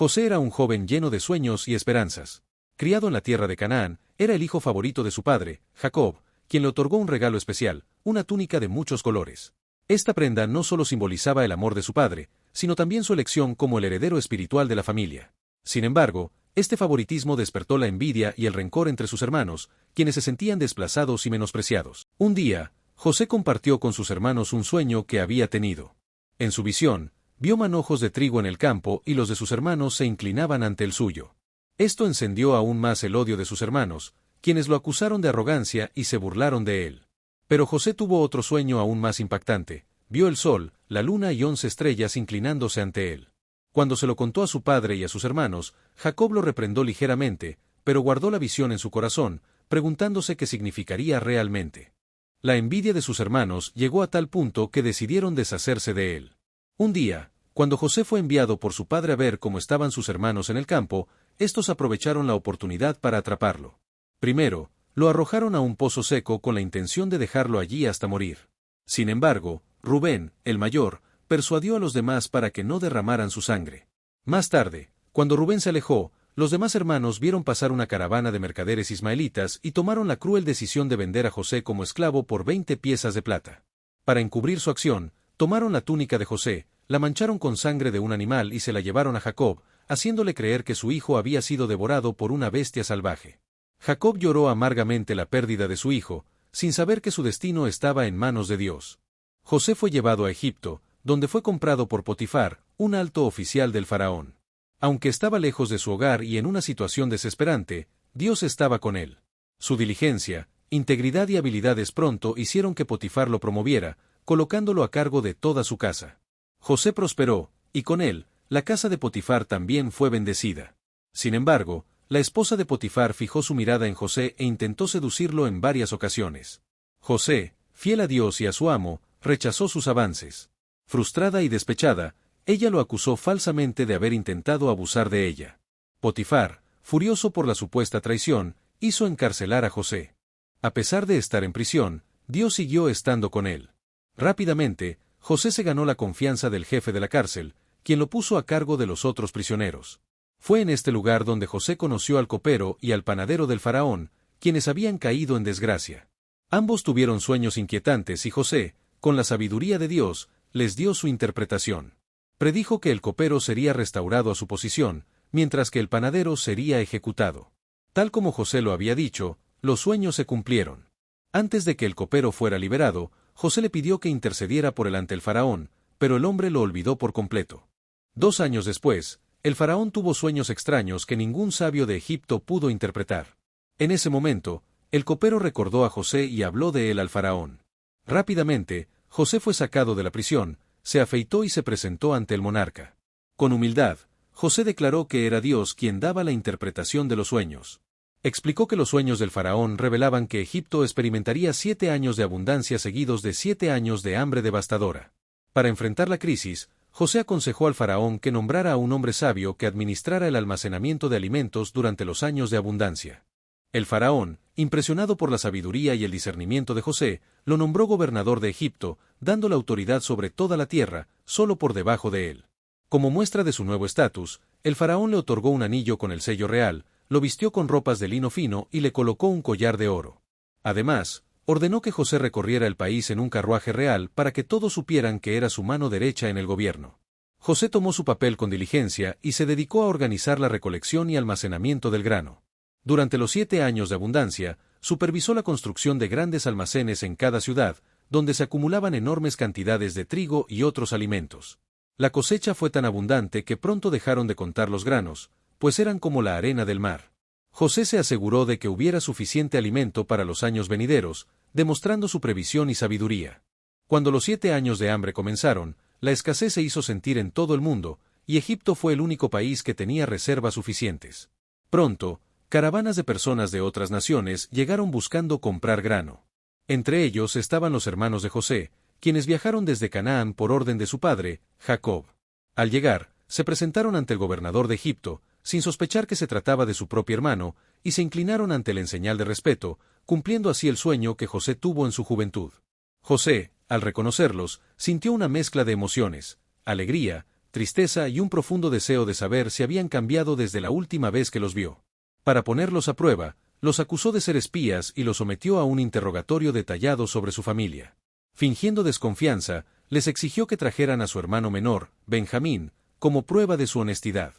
José era un joven lleno de sueños y esperanzas. Criado en la tierra de Canaán, era el hijo favorito de su padre, Jacob, quien le otorgó un regalo especial, una túnica de muchos colores. Esta prenda no solo simbolizaba el amor de su padre, sino también su elección como el heredero espiritual de la familia. Sin embargo, este favoritismo despertó la envidia y el rencor entre sus hermanos, quienes se sentían desplazados y menospreciados. Un día, José compartió con sus hermanos un sueño que había tenido. En su visión, vio manojos de trigo en el campo y los de sus hermanos se inclinaban ante el suyo. Esto encendió aún más el odio de sus hermanos, quienes lo acusaron de arrogancia y se burlaron de él. Pero José tuvo otro sueño aún más impactante. Vio el sol, la luna y 11 estrellas inclinándose ante él. Cuando se lo contó a su padre y a sus hermanos, Jacob lo reprendó ligeramente, pero guardó la visión en su corazón, preguntándose qué significaría realmente. La envidia de sus hermanos llegó a tal punto que decidieron deshacerse de él. Un día, cuando José fue enviado por su padre a ver cómo estaban sus hermanos en el campo, estos aprovecharon la oportunidad para atraparlo. Primero, lo arrojaron a un pozo seco con la intención de dejarlo allí hasta morir. Sin embargo, Rubén, el mayor, persuadió a los demás para que no derramaran su sangre. Más tarde, cuando Rubén se alejó, los demás hermanos vieron pasar una caravana de mercaderes ismaelitas y tomaron la cruel decisión de vender a José como esclavo por 20 piezas de plata. Para encubrir su acción, tomaron la túnica de José, la mancharon con sangre de un animal y se la llevaron a Jacob, haciéndole creer que su hijo había sido devorado por una bestia salvaje. Jacob lloró amargamente la pérdida de su hijo, sin saber que su destino estaba en manos de Dios. José fue llevado a Egipto, donde fue comprado por Potifar, un alto oficial del faraón. Aunque estaba lejos de su hogar y en una situación desesperante, Dios estaba con él. Su diligencia, integridad y habilidades pronto hicieron que Potifar lo promoviera, colocándolo a cargo de toda su casa. José prosperó, y con él, la casa de Potifar también fue bendecida. Sin embargo, la esposa de Potifar fijó su mirada en José e intentó seducirlo en varias ocasiones. José, fiel a Dios y a su amo, rechazó sus avances. Frustrada y despechada, ella lo acusó falsamente de haber intentado abusar de ella. Potifar, furioso por la supuesta traición, hizo encarcelar a José. A pesar de estar en prisión, Dios siguió estando con él. Rápidamente, José se ganó la confianza del jefe de la cárcel, quien lo puso a cargo de los otros prisioneros. Fue en este lugar donde José conoció al copero y al panadero del faraón, quienes habían caído en desgracia. Ambos tuvieron sueños inquietantes y José, con la sabiduría de Dios, les dio su interpretación. Predijo que el copero sería restaurado a su posición, mientras que el panadero sería ejecutado. Tal como José lo había dicho, los sueños se cumplieron. Antes de que el copero fuera liberado, José le pidió que intercediera por él ante el faraón, pero el hombre lo olvidó por completo. 2 años después, el faraón tuvo sueños extraños que ningún sabio de Egipto pudo interpretar. En ese momento, el copero recordó a José y habló de él al faraón. Rápidamente, José fue sacado de la prisión, se afeitó y se presentó ante el monarca. Con humildad, José declaró que era Dios quien daba la interpretación de los sueños. Explicó que los sueños del faraón revelaban que Egipto experimentaría 7 años de abundancia seguidos de 7 años de hambre devastadora. Para enfrentar la crisis, José aconsejó al faraón que nombrara a un hombre sabio que administrara el almacenamiento de alimentos durante los años de abundancia. El faraón, impresionado por la sabiduría y el discernimiento de José, lo nombró gobernador de Egipto, dándole autoridad sobre toda la tierra, solo por debajo de él. Como muestra de su nuevo estatus, el faraón le otorgó un anillo con el sello real, lo vistió con ropas de lino fino y le colocó un collar de oro. Además, ordenó que José recorriera el país en un carruaje real para que todos supieran que era su mano derecha en el gobierno. José tomó su papel con diligencia y se dedicó a organizar la recolección y almacenamiento del grano. Durante los 7 años de abundancia, supervisó la construcción de grandes almacenes en cada ciudad, donde se acumulaban enormes cantidades de trigo y otros alimentos. La cosecha fue tan abundante que pronto dejaron de contar los granos, pues eran como la arena del mar. José se aseguró de que hubiera suficiente alimento para los años venideros, demostrando su previsión y sabiduría. Cuando los 7 años de hambre comenzaron, la escasez se hizo sentir en todo el mundo, y Egipto fue el único país que tenía reservas suficientes. Pronto, caravanas de personas de otras naciones llegaron buscando comprar grano. Entre ellos estaban los hermanos de José, quienes viajaron desde Canaán por orden de su padre, Jacob. Al llegar, se presentaron ante el gobernador de Egipto, sin sospechar que se trataba de su propio hermano, y se inclinaron ante él en señal de respeto, cumpliendo así el sueño que José tuvo en su juventud. José, al reconocerlos, sintió una mezcla de emociones, alegría, tristeza y un profundo deseo de saber si habían cambiado desde la última vez que los vio. Para ponerlos a prueba, los acusó de ser espías y los sometió a un interrogatorio detallado sobre su familia. Fingiendo desconfianza, les exigió que trajeran a su hermano menor, Benjamín, como prueba de su honestidad.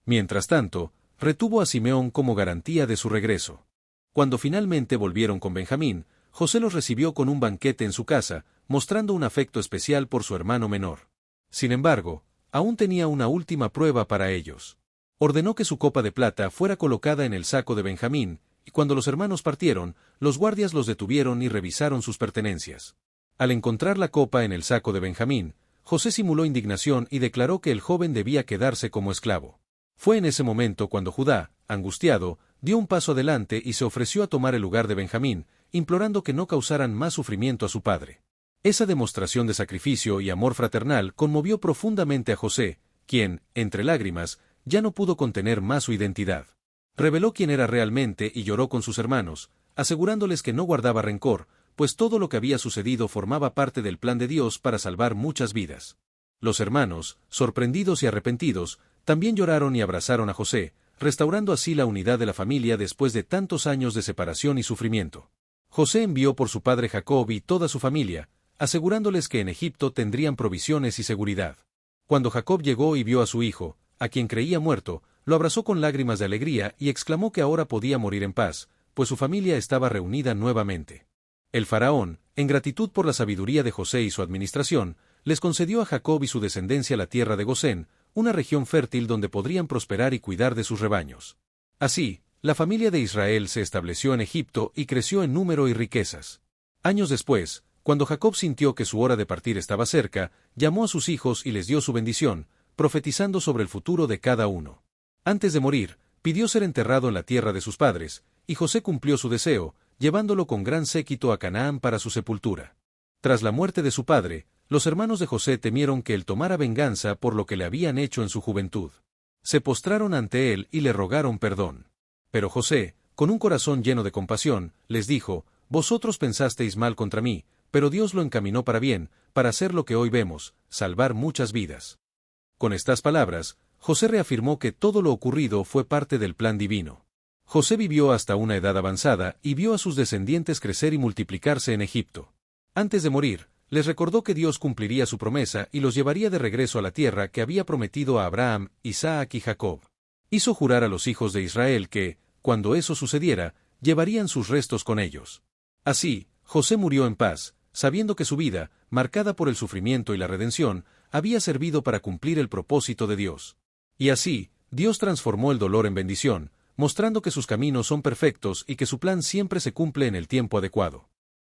Mientras tanto, retuvo a Simeón como garantía de su regreso. Cuando finalmente volvieron con Benjamín, José los recibió con un banquete en su casa, mostrando un afecto especial por su hermano menor. Sin embargo, aún tenía una última prueba para ellos. Ordenó que su copa de plata fuera colocada en el saco de Benjamín, y cuando los hermanos partieron, los guardias los detuvieron y revisaron sus pertenencias. Al encontrar la copa en el saco de Benjamín, José simuló indignación y declaró que el joven debía quedarse como esclavo. Fue en ese momento cuando Judá, angustiado, dio un paso adelante y se ofreció a tomar el lugar de Benjamín, implorando que no causaran más sufrimiento a su padre. Esa demostración de sacrificio y amor fraternal conmovió profundamente a José, quien, entre lágrimas, ya no pudo contener más su identidad. Reveló quién era realmente y lloró con sus hermanos, asegurándoles que no guardaba rencor, pues todo lo que había sucedido formaba parte del plan de Dios para salvar muchas vidas. Los hermanos, sorprendidos y arrepentidos, también lloraron y abrazaron a José, restaurando así la unidad de la familia después de tantos años de separación y sufrimiento. José envió por su padre Jacob y toda su familia, asegurándoles que en Egipto tendrían provisiones y seguridad. Cuando Jacob llegó y vio a su hijo, a quien creía muerto, lo abrazó con lágrimas de alegría y exclamó que ahora podía morir en paz, pues su familia estaba reunida nuevamente. El faraón, en gratitud por la sabiduría de José y su administración, les concedió a Jacob y su descendencia la tierra de Gosén, una región fértil donde podrían prosperar y cuidar de sus rebaños. Así, la familia de Israel se estableció en Egipto y creció en número y riquezas. Años después, cuando Jacob sintió que su hora de partir estaba cerca, llamó a sus hijos y les dio su bendición, profetizando sobre el futuro de cada uno. Antes de morir, pidió ser enterrado en la tierra de sus padres, y José cumplió su deseo, llevándolo con gran séquito a Canaán para su sepultura. Tras la muerte de su padre, los hermanos de José temieron que él tomara venganza por lo que le habían hecho en su juventud. Se postraron ante él y le rogaron perdón. Pero José, con un corazón lleno de compasión, les dijo: «Vosotros pensasteis mal contra mí, pero Dios lo encaminó para bien, para hacer lo que hoy vemos, salvar muchas vidas». Con estas palabras, José reafirmó que todo lo ocurrido fue parte del plan divino. José vivió hasta una edad avanzada y vio a sus descendientes crecer y multiplicarse en Egipto. Antes de morir, les recordó que Dios cumpliría su promesa y los llevaría de regreso a la tierra que había prometido a Abraham, Isaac y Jacob. Hizo jurar a los hijos de Israel que, cuando eso sucediera, llevarían sus restos con ellos. Así, José murió en paz, sabiendo que su vida, marcada por el sufrimiento y la redención, había servido para cumplir el propósito de Dios. Y así, Dios transformó el dolor en bendición, mostrando que sus caminos son perfectos y que su plan siempre se cumple en el tiempo adecuado.